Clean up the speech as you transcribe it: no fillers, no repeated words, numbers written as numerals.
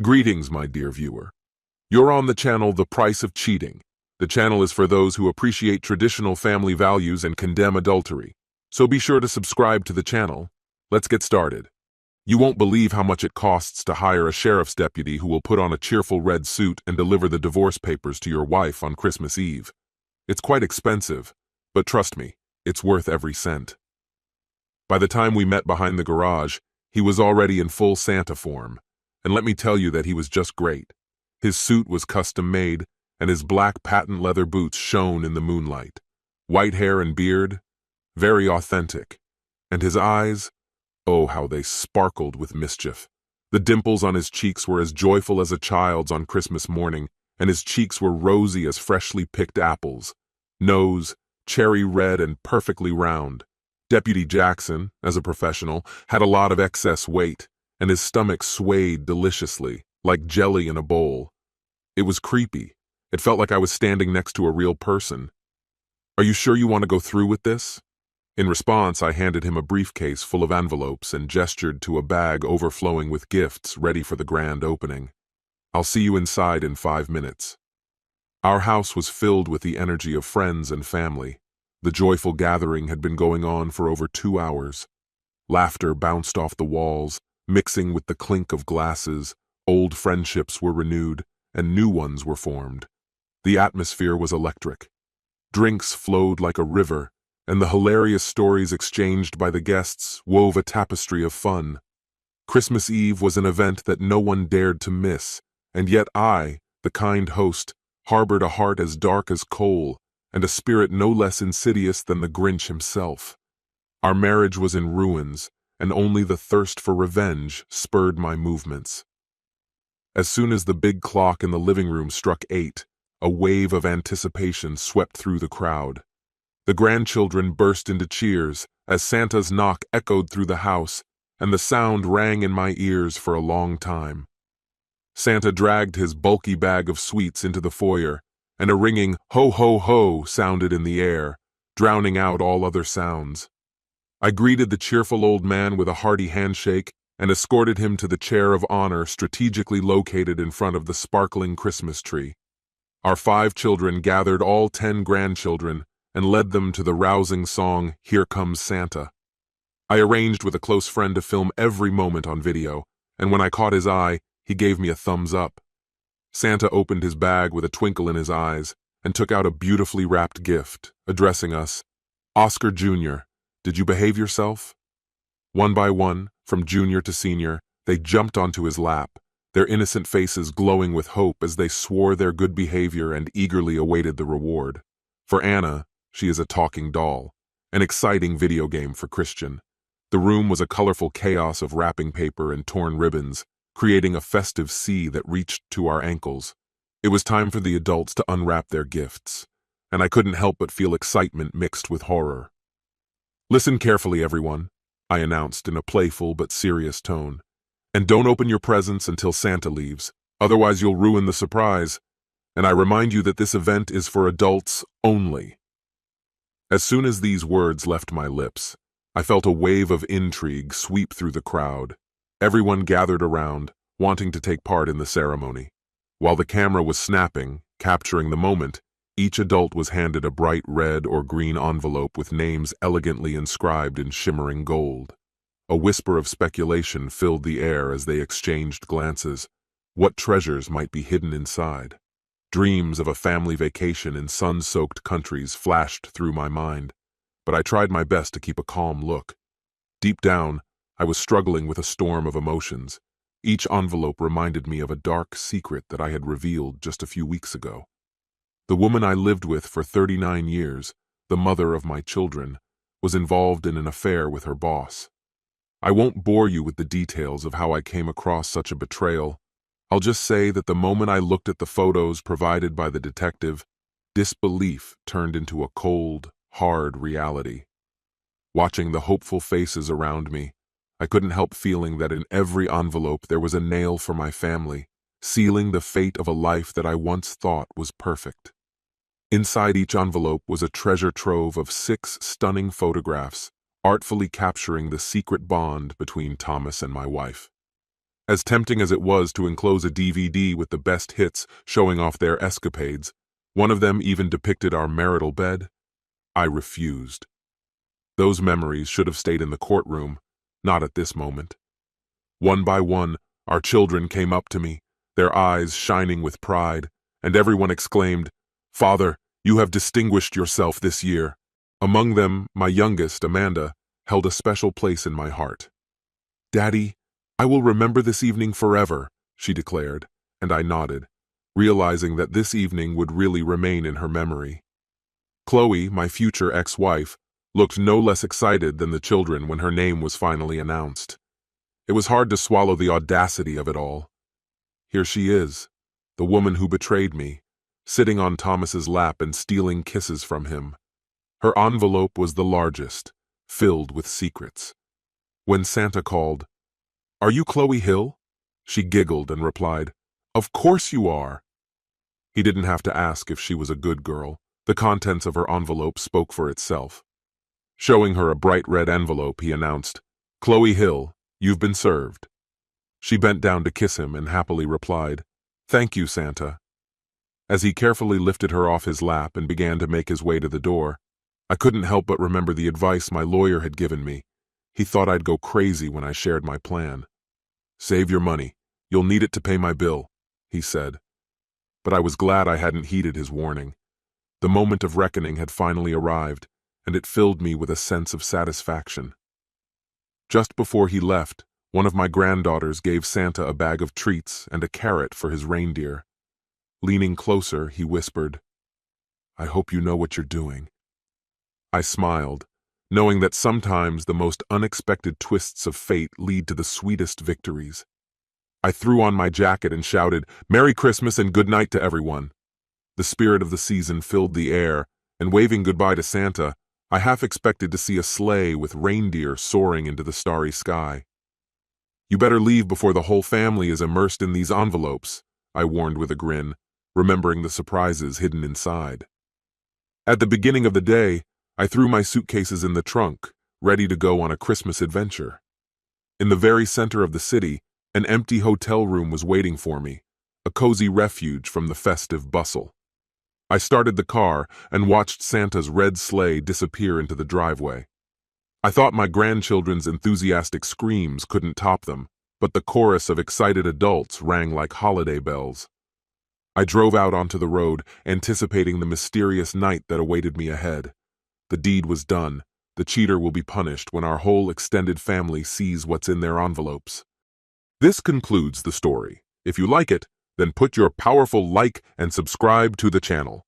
Greetings, my dear viewer. You're on the channel The Price of Cheating. The channel is for those who appreciate traditional family values and condemn adultery. So be sure to subscribe to the channel. Let's get started. You won't believe how much it costs to hire a sheriff's deputy who will put on a cheerful red suit and deliver the divorce papers to your wife on Christmas Eve. It's quite expensive, but trust me, it's worth every cent. By the time we met behind the garage, he was already in full Santa form. And let me tell you that he was just great. His suit was custom-made, and his black patent leather boots shone in the moonlight. White hair and beard, very authentic. And his eyes, oh, how they sparkled with mischief. The dimples on his cheeks were as joyful as a child's on Christmas morning, and his cheeks were rosy as freshly picked apples. Nose, cherry red and perfectly round. Deputy Jackson, as a professional, had a lot of excess weight, and his stomach swayed deliciously, like jelly in a bowl. It was creepy. It felt like I was standing next to a real person. "Are you sure you want to go through with this?" In response, I handed him a briefcase full of envelopes and gestured to a bag overflowing with gifts ready for the grand opening. "I'll see you inside in 5 minutes." Our house was filled with the energy of friends and family. The joyful gathering had been going on for over 2 hours. Laughter bounced off the walls, mixing with the clink of glasses. Old friendships were renewed, and new ones were formed. The atmosphere was electric. Drinks flowed like a river, and the hilarious stories exchanged by the guests wove a tapestry of fun. Christmas Eve was an event that no one dared to miss, and yet I, the kind host, harbored a heart as dark as coal, and a spirit no less insidious than the Grinch himself. Our marriage was in ruins, and only the thirst for revenge spurred my movements. As soon as the big clock in the living room struck 8, a wave of anticipation swept through the crowd. The grandchildren burst into cheers as Santa's knock echoed through the house, and the sound rang in my ears for a long time. Santa dragged his bulky bag of sweets into the foyer, and a ringing "ho ho ho" sounded in the air, drowning out all other sounds. I greeted the cheerful old man with a hearty handshake and escorted him to the chair of honor strategically located in front of the sparkling Christmas tree. Our 5 children gathered all 10 grandchildren and led them to the rousing song, "Here Comes Santa." I arranged with a close friend to film every moment on video, and when I caught his eye, he gave me a thumbs up. Santa opened his bag with a twinkle in his eyes and took out a beautifully wrapped gift, addressing us, "Oscar Jr., did you behave yourself?" One by one, from junior to senior, they jumped onto his lap, their innocent faces glowing with hope as they swore their good behavior and eagerly awaited the reward. For Anna, she is a talking doll, an exciting video game for Christian. The room was a colorful chaos of wrapping paper and torn ribbons, creating a festive sea that reached to our ankles. It was time for the adults to unwrap their gifts, and I couldn't help but feel excitement mixed with horror. "Listen carefully, everyone," I announced in a playful but serious tone. "And don't open your presents until Santa leaves, otherwise you'll ruin the surprise. And I remind you that this event is for adults only." As soon as these words left my lips, I felt a wave of intrigue sweep through the crowd. Everyone gathered around, wanting to take part in the ceremony. While the camera was snapping, capturing the moment, each adult was handed a bright red or green envelope with names elegantly inscribed in shimmering gold. A whisper of speculation filled the air as they exchanged glances. What treasures might be hidden inside? Dreams of a family vacation in sun-soaked countries flashed through my mind, but I tried my best to keep a calm look. Deep down, I was struggling with a storm of emotions. Each envelope reminded me of a dark secret that I had revealed just a few weeks ago. The woman I lived with for 39 years, the mother of my children, was involved in an affair with her boss. I won't bore you with the details of how I came across such a betrayal. I'll just say that the moment I looked at the photos provided by the detective, disbelief turned into a cold, hard reality. Watching the hopeful faces around me, I couldn't help feeling that in every envelope there was a nail for my family, sealing the fate of a life that I once thought was perfect. Inside each envelope was a treasure trove of 6 stunning photographs, artfully capturing the secret bond between Thomas and my wife. As tempting as it was to enclose a DVD with the best hits showing off their escapades, one of them even depicted our marital bed, I refused. Those memories should have stayed in the courtroom, not at this moment. One by one, our children came up to me, their eyes shining with pride, and everyone exclaimed, "Father, you have distinguished yourself this year." Among them, my youngest, Amanda, held a special place in my heart. "Daddy, I will remember this evening forever," she declared, and I nodded, realizing that this evening would really remain in her memory. Chloe, my future ex-wife, looked no less excited than the children when her name was finally announced. It was hard to swallow the audacity of it all. Here she is, the woman who betrayed me, sitting on Thomas's lap and stealing kisses from him. Her envelope was the largest, filled with secrets. When Santa called, "Are you Chloe Hill?" she giggled and replied, "Of course you are." He didn't have to ask if she was a good girl. The contents of her envelope spoke for itself. Showing her a bright red envelope, he announced, "Chloe Hill, you've been served." She bent down to kiss him and happily replied, "Thank you, Santa." As he carefully lifted her off his lap and began to make his way to the door, I couldn't help but remember the advice my lawyer had given me. He thought I'd go crazy when I shared my plan. "Save your money. You'll need it to pay my bill," he said. But I was glad I hadn't heeded his warning. The moment of reckoning had finally arrived, and it filled me with a sense of satisfaction. Just before he left, one of my granddaughters gave Santa a bag of treats and a carrot for his reindeer. Leaning closer, he whispered, "I hope you know what you're doing." I smiled, knowing that sometimes the most unexpected twists of fate lead to the sweetest victories. I threw on my jacket and shouted, "Merry Christmas and good night to everyone." The spirit of the season filled the air, and waving goodbye to Santa, I half expected to see a sleigh with reindeer soaring into the starry sky. "You better leave before the whole family is immersed in these envelopes," I warned with a grin, remembering the surprises hidden inside. At the beginning of the day, I threw my suitcases in the trunk, ready to go on a Christmas adventure. In the very center of the city, an empty hotel room was waiting for me, a cozy refuge from the festive bustle. I started the car and watched Santa's red sleigh disappear into the driveway. I thought my grandchildren's enthusiastic screams couldn't top them, but the chorus of excited adults rang like holiday bells. I drove out onto the road, anticipating the mysterious night that awaited me ahead. The deed was done. The cheater will be punished when our whole extended family sees what's in their envelopes. This concludes the story. If you like it, then put your powerful like and subscribe to the channel.